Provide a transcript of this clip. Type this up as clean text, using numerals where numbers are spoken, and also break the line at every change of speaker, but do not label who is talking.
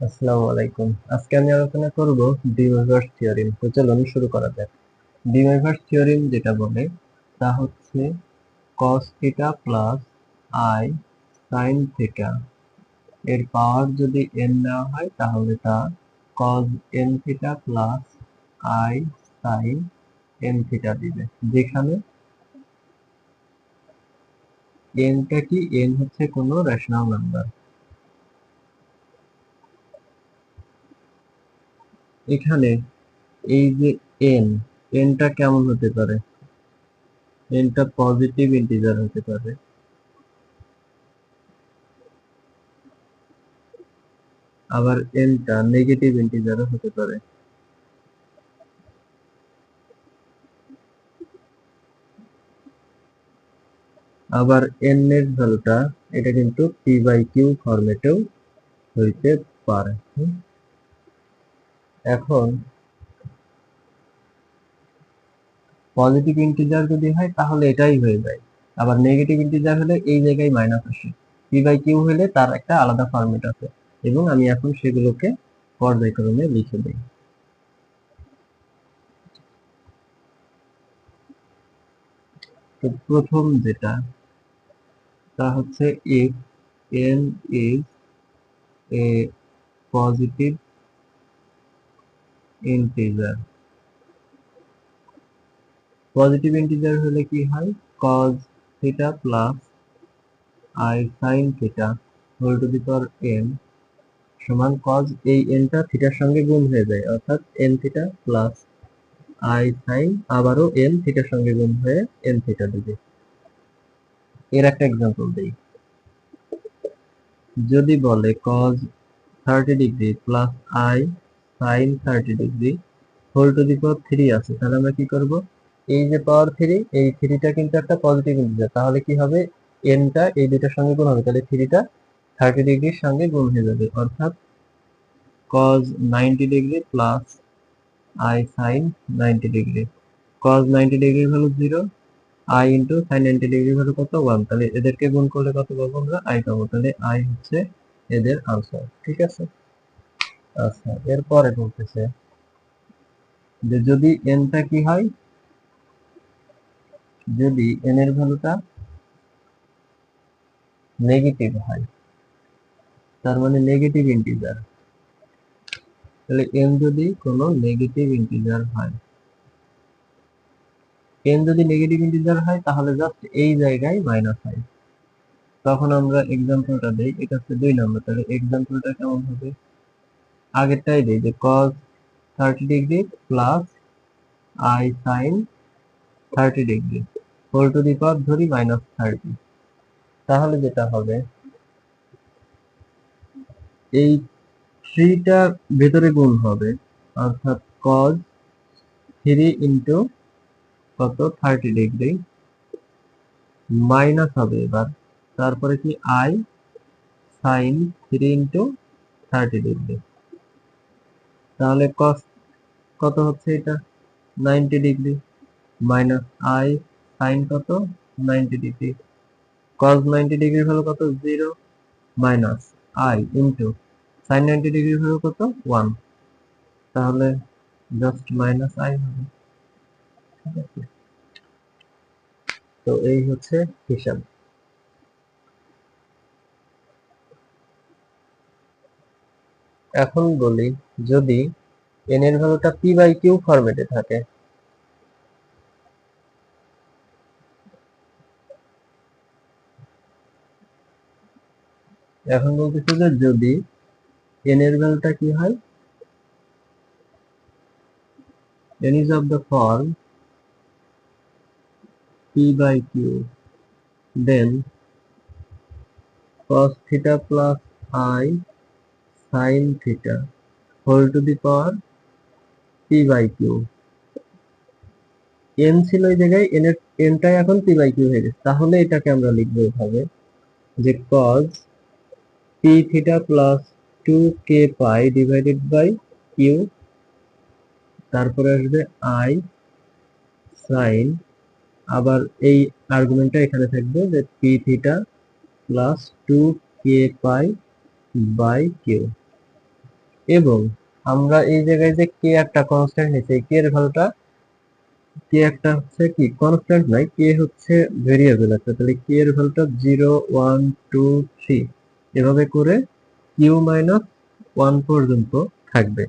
আসসালামু আলাইকুম। আজকে আমি আলোচনা করব ডি ওয়েভারস থিওরেম। তো চলুন শুরু করা যাক। ডি ওয়েভারস থিওরেম যেটা বলে তা হচ্ছে cos theta plus i sin theta এর পাওয়ার যদি n নেওয়া হয় তাহলে তা cos n theta plus i sin n theta দিবে, যেখানে n টা কি, n হচ্ছে কোনো রেশনাল নাম্বার। এখানে এই যে n, n টা কেমন হতে পারে? n টা পজিটিভ ইন্টিজার হতে পারে, আবার n টা নেগেটিভ ইন্টিজারও হতে পারে। আবার n এর ভ্যালুটা এটা কিন্তু p বাই q ফরম্যাটেও হইতে পারে। এখন পজিটিভ ইন্টিজার যদি হয় তাহলে এটাই হয়ে যায়, আবার নেগেটিভ ইন্টিজার হলে এই জায়গায় মাইনাস আসে। p বাই q হলে তার একটা আলাদা ফরম্যাট আছে, এবং আমি এখন সেগুলোকে পর্যায়ক্রমে লিখে দিই। তো প্রথম যেটা, তা হচ্ছে if n is a positive integer, positive integer হলে কি হয়, cos theta plus i sin theta whole to the power n সমান cos, এই n টা থিটার সঙ্গে গুণ হয়ে যায়, অর্থাৎ n theta plus i sin আবারও n থিটার সঙ্গে গুণ হয়ে n থিটা দিবে। এর একটা এক্সাম্পল দেই। যদি বলে cos 30 degree plus i sin 30 degree whole to the power 3 আছে, তাহলে আমরা কি করব, এই যে পাওয়ার 3, এই 3 টা কিন্তু একটা পজিটিভ ইন্টিজার, তাহলে কি হবে, n টা এই দুইটার সঙ্গে গুণ হবে, তাহলে 3 টা 30 ডিগ্রির সঙ্গে গুণ হয়ে যাবে, অর্থাৎ cos 90 degree plus i sin 90 degree. cos 90 ডিগ্রির ভ্যালু 0, i ইন্টু sin 90 ডিগ্রির ভ্যালু কত, 1, তাহলে এদেরকে গুণ করলে কত পাবো আমরা, i পাবো, তাহলে i হচ্ছে এদের আনসার। ঠিক আছে। আচ্ছা, এরপরে বলতেছে যে যদি n টা কি হয়, যদি n এর ভ্যালুটা নেগেটিভ হয়, তার মানে নেগেটিভ ইন্টিজার, তাহলে n যদি কোনো নেগেটিভ ইন্টিজার হয়, n যদি নেগেটিভ ইন্টিজার হয় তাহলে জাস্ট এই জায়গায় মাইনাস হয়। তখন আমরা এক্সাম্পলটা দেই, এটা হচ্ছে 2 নম্বর, তাহলে এক্সাম্পলটা কেমন হবে, আগেরটাই দেই যে cos 30 degree plus i sin 30 degree whole to the power ধরি মাইনাস 30, তাহলে যেটা হবে, এই 3 টা ভেতরে গুণ হবে, অর্থাৎ cos 3 ইন্টু কত 30 ডিগ্রি মাইনাস হবে এবার, তারপরে কি i sin 3 ইন্টু 30 ডিগ্রি, তাহলে cos কত হচ্ছে এটা 90 ডিগ্রি মাইনাস i sin কত 90 ডিগ্রি, cos 90 ডিগ্রির ভ্যালু কত 0 মাইনাস i ইন্টু sin 90 ডিগ্রির ভ্যালু কত 1, তাহলে জাস্ট মাইনাস i হবে। ঠিক আছে, তো এই হচ্ছে হিসাব। এখন বলি, যদি n এর ভ্যালুটা p বাই q ফরম্যাটে থাকে, এখন বলতেছে যে যদি n এর ভ্যালুটা কি হয়, n is of the form p by q, then cos theta plus i sin theta whole to the power p by q, n ছিল এই জায়গায়, n টাই এখন p by q হয়ে গেছে, তাহলে এটাকে আমরা লিখবো এভাবে যে cos p theta plus 2k pi divided by q, তারপরে আসবে i sin, আবার এই আর্গুমেন্টটা এখানে থাকবে যে p theta plus 2k pi by q, এবং আমরা এই জায়গায় যে কে একটা কনস্ট্যান্ট নিচ্ছি, কে এর ভ্যালুটা, কে একটা হচ্ছে কি কনস্ট্যান্ট নয়, কে হচ্ছে ভেরিয়েবল একটা, তাহলে কে এর ভ্যালুটা 0 1 2 3 এভাবে করে কিউ মাইনাস 1 পর্যন্ত থাকবে।